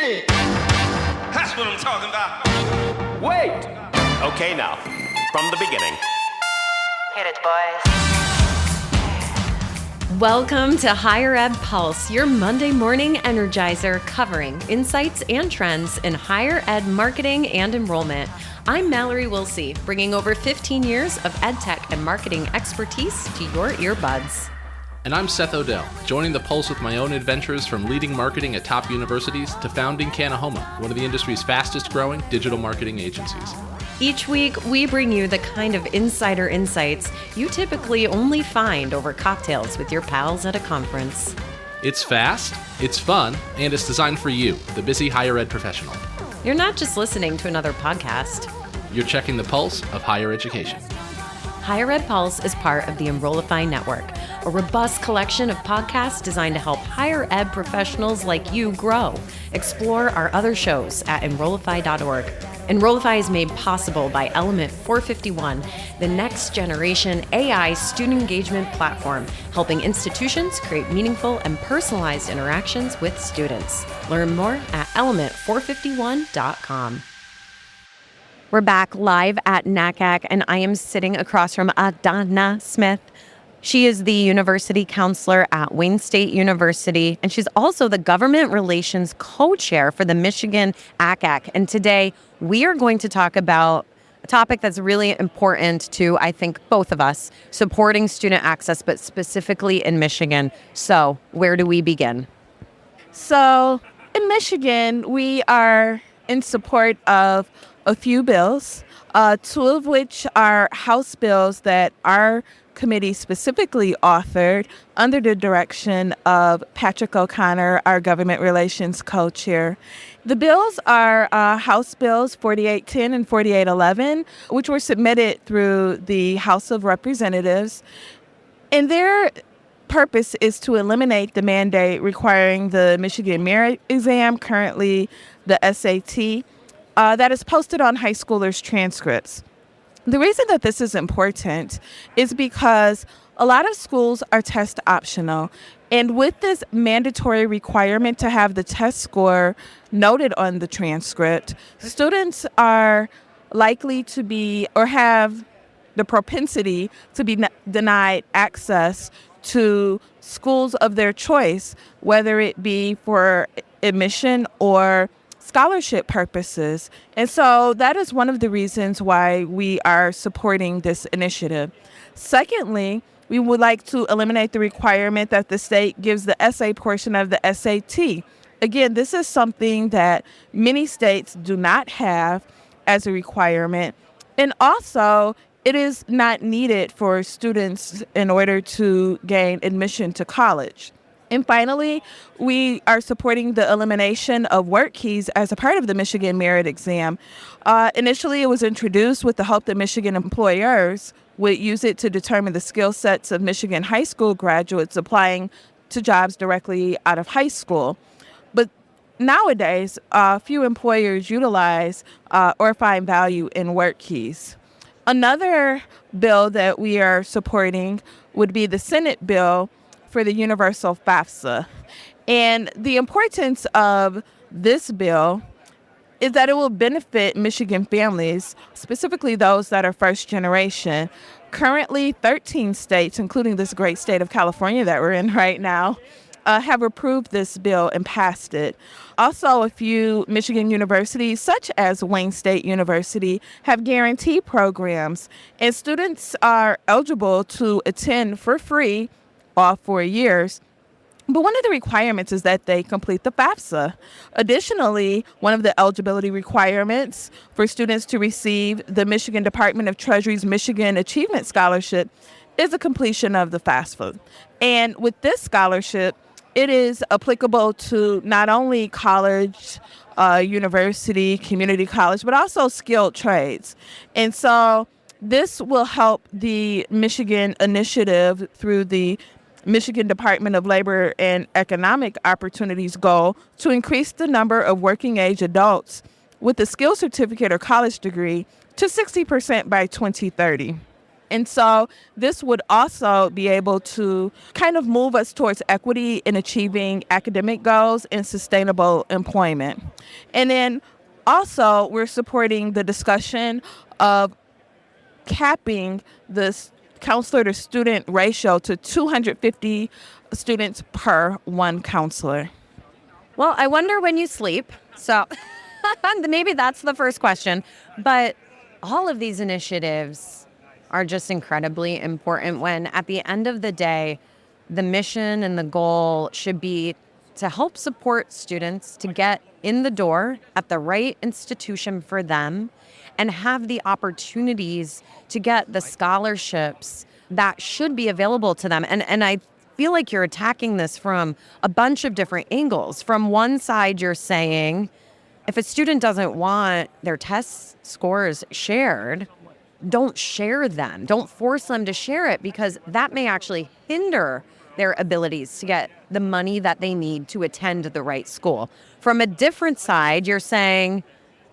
That's what I'm talking about. Wait! Okay, now, from the beginning. Hit it, boys. Welcome to Higher Ed Pulse, your Monday morning energizer covering insights and trends in higher ed marketing and enrollment. I'm Mallory Willsea, bringing over 15 years of ed tech and marketing expertise to your earbuds. And I'm Seth Odell, joining the Pulse with my own adventures from leading marketing at top universities to founding Kanahoma, one of the industry's fastest growing digital marketing agencies. Each week, we bring you the kind of insider insights you typically only find over cocktails with your pals at a conference. It's fast, it's fun, and it's designed for you, the busy higher ed professional. You're not just listening to another podcast. You're checking the pulse of higher education. Higher Ed Pulse is part of the Enrollify Network, a robust collection of podcasts designed to help higher ed professionals like you grow. Explore our other shows at Enrollify.org. Enrollify is made possible by Element 451, the next generation AI student engagement platform, helping institutions create meaningful and personalized interactions with students. Learn more at element451.com. We're back live at NACAC, and I am sitting across from Adanna Smith. She is the university counselor at Wayne State University, and she's also the government relations co-chair for the Michigan NACAC. And today, we are going to talk about a topic that's really important to, I think, both of us, supporting student access, but specifically in Michigan. So, where do we begin? So, in Michigan, we are in support of a few bills, two of which are House bills that our committee specifically authored under the direction of Patrick O'Connor, our government relations co-chair. The bills are House Bills 4810 and 4811, which were submitted through the House of Representatives. And their purpose is to eliminate the mandate requiring the Michigan merit exam, currently the SAT, that is posted on high schoolers' transcripts. The reason that this is important is because a lot of schools are test optional. And with this mandatory requirement to have the test score noted on the transcript, students are likely to be or have the propensity to be denied access to schools of their choice, whether it be for admission or scholarship purposes. And so that is one of the reasons why we are supporting this initiative. Secondly, we would like to eliminate the requirement that the state gives the essay portion of the SAT. Again, this is something that many states do not have as a requirement. And also, it is not needed for students in order to gain admission to college. And finally, we are supporting the elimination of work keys as a part of the Michigan merit exam. Initially, it was introduced with the hope that Michigan employers would use it to determine the skill sets of Michigan high school graduates applying to jobs directly out of high school. But nowadays, few employers utilize or find value in work keys. Another bill that we are supporting would be the Senate bill for the universal FAFSA. And the importance of this bill is that it will benefit Michigan families, specifically those that are first generation. Currently, 13 states, including this great state of California that we're in right now, have approved this bill and passed it. Also, a few Michigan universities, such as Wayne State University, have guarantee programs, and students are eligible to attend for free all 4 years. But one of the requirements is that they complete the FAFSA. Additionally, one of the eligibility requirements for students to receive the Michigan Department of Treasury's Michigan Achievement Scholarship is the completion of the FAFSA. And with this scholarship, it is applicable to not only college, university, community college, but also skilled trades. And so this will help the Michigan initiative through the Michigan Department of Labor and Economic Opportunities goal to increase the number of working age adults with a skills certificate or college degree to 60% by 2030. And so this would also be able to kind of move us towards equity in achieving academic goals and sustainable employment. And then also we're supporting the discussion of capping the counselor to student ratio to 250 students per one counselor. Well, I wonder when you sleep. So maybe that's the first question. But all of these initiatives are just incredibly important when at the end of the day, the mission and the goal should be to help support students to get in the door at the right institution for them and have the opportunities to get the scholarships that should be available to them. And I feel like you're attacking this from a bunch of different angles. From one side, you're saying if a student doesn't want their test scores shared, don't share them. Don't force them to share it because that may actually hinder their abilities to get the money that they need to attend the right school. From a different side, you're saying,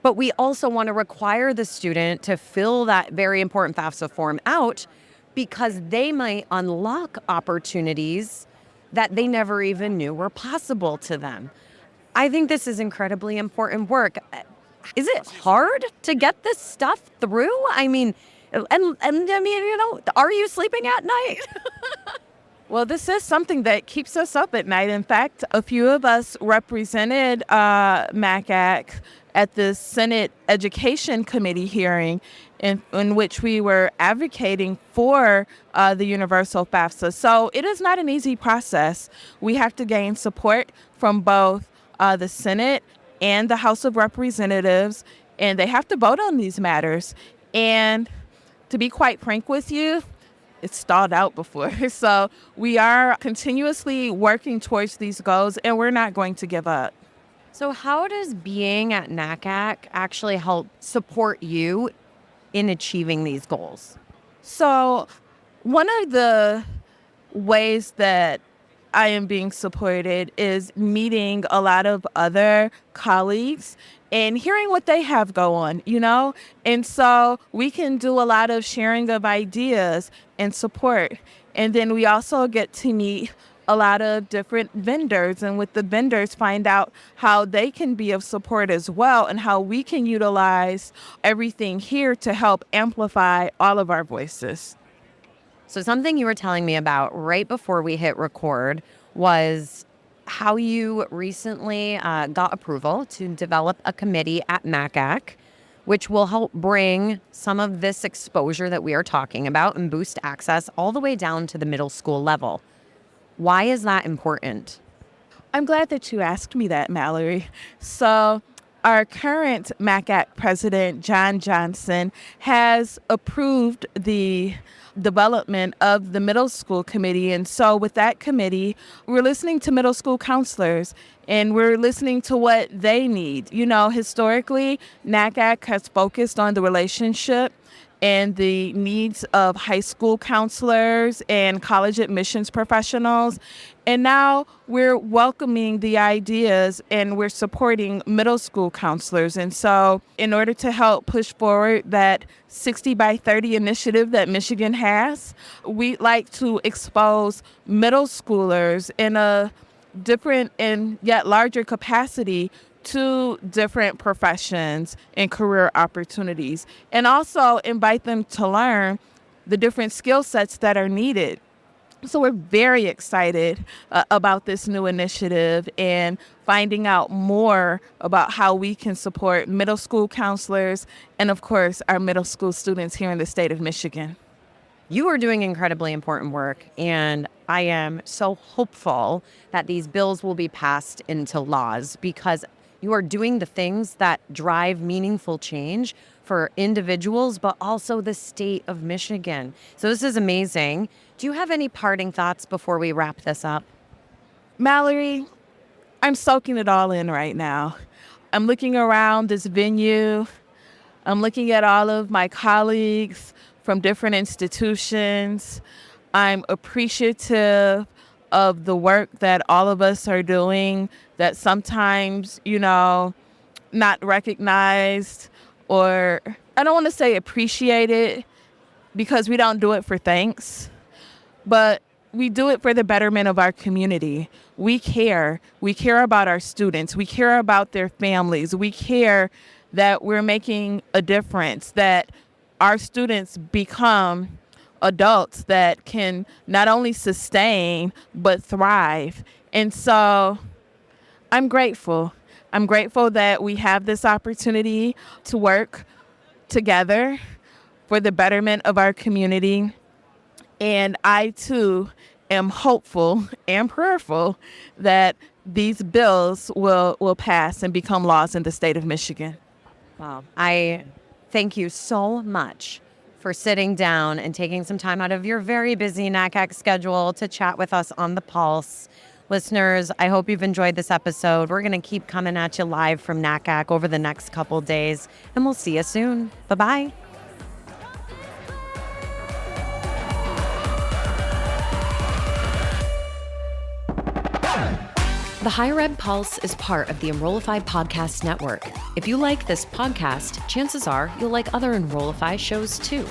but we also want to require the student to fill that very important FAFSA form out because they might unlock opportunities that they never even knew were possible to them. I think this is incredibly important work. Is it hard to get this stuff through? I mean, are you sleeping at night? Well, this is something that keeps us up at night. In fact, a few of us represented NACAC at the Senate Education Committee hearing in which we were advocating for the universal FAFSA. So it is not an easy process. We have to gain support from both the Senate and the House of Representatives, and they have to vote on these matters. And to be quite frank with you, it's stalled out before. So we are continuously working towards these goals, and we're not going to give up. So how does being at NACAC actually help support you in achieving these goals? So one of the ways that I am being supported is meeting a lot of other colleagues and hearing what they have going, And so we can do a lot of sharing of ideas and support. And then we also get to meet a lot of different vendors, and with the vendors find out how they can be of support as well and how we can utilize everything here to help amplify all of our voices. So something you were telling me about right before we hit record was how you recently got approval to develop a committee at NACAC, which will help bring some of this exposure that we are talking about and boost access all the way down to the middle school level. Why is that important? I'm glad that you asked me that, Mallory. So our current NACAC president, John Johnson, has approved the development of the middle school committee. And so with that committee, we're listening to middle school counselors and we're listening to what they need. Historically, NACAC has focused on the relationship and the needs of high school counselors and college admissions professionals. And now we're welcoming the ideas and we're supporting middle school counselors. And so in order to help push forward that 60 by 30 initiative that Michigan has, we'd like to expose middle schoolers in a different and yet larger capacity to different professions and career opportunities, and also invite them to learn the different skill sets that are needed. So we're very excited about this new initiative and finding out more about how we can support middle school counselors and, of course, our middle school students here in the state of Michigan. You are doing incredibly important work, and I am so hopeful that these bills will be passed into laws because you are doing the things that drive meaningful change for individuals, but also the state of Michigan. So this is amazing. Do you have any parting thoughts before we wrap this up? Mallory, I'm soaking it all in right now. I'm looking around this venue. I'm looking at all of my colleagues from different institutions. I'm appreciative of the work that all of us are doing that sometimes, not recognized, or I don't want to say appreciated because we don't do it for thanks, but we do it for the betterment of our community. We care. We care about our students. We care about their families. We care that we're making a difference, that our students become adults that can not only sustain, but thrive. And so I'm grateful. I'm grateful that we have this opportunity to work together for the betterment of our community. And I, too, am hopeful and prayerful that these bills will pass and become laws in the state of Michigan. Wow. I thank you so much for sitting down and taking some time out of your very busy NACAC schedule to chat with us on The Pulse. Listeners, I hope you've enjoyed this episode. We're going to keep coming at you live from NACAC over the next couple days, and we'll see you soon. Bye-bye. The Higher Ed Pulse is part of the Enrollify Podcast Network. If you like this podcast, chances are you'll like other Enrollify shows too.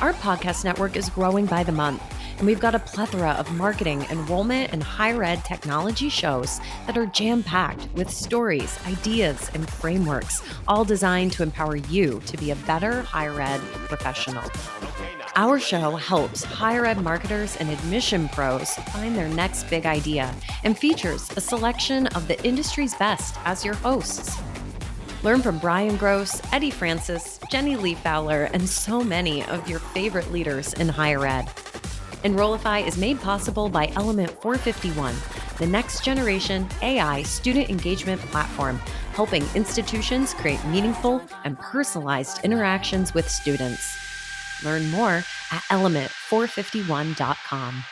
Our podcast network is growing by the month, and we've got a plethora of marketing, enrollment, and higher ed technology shows that are jam-packed with stories, ideas, and frameworks, all designed to empower you to be a better higher ed professional. Our show helps higher ed marketers and admission pros find their next big idea and features a selection of the industry's best as your hosts. Learn from Brian Gross, Eddie Francis, Jenny Lee Fowler, and so many of your favorite leaders in higher ed. Enrollify is made possible by Element 451, the next generation AI student engagement platform, helping institutions create meaningful and personalized interactions with students. Learn more at element451.com.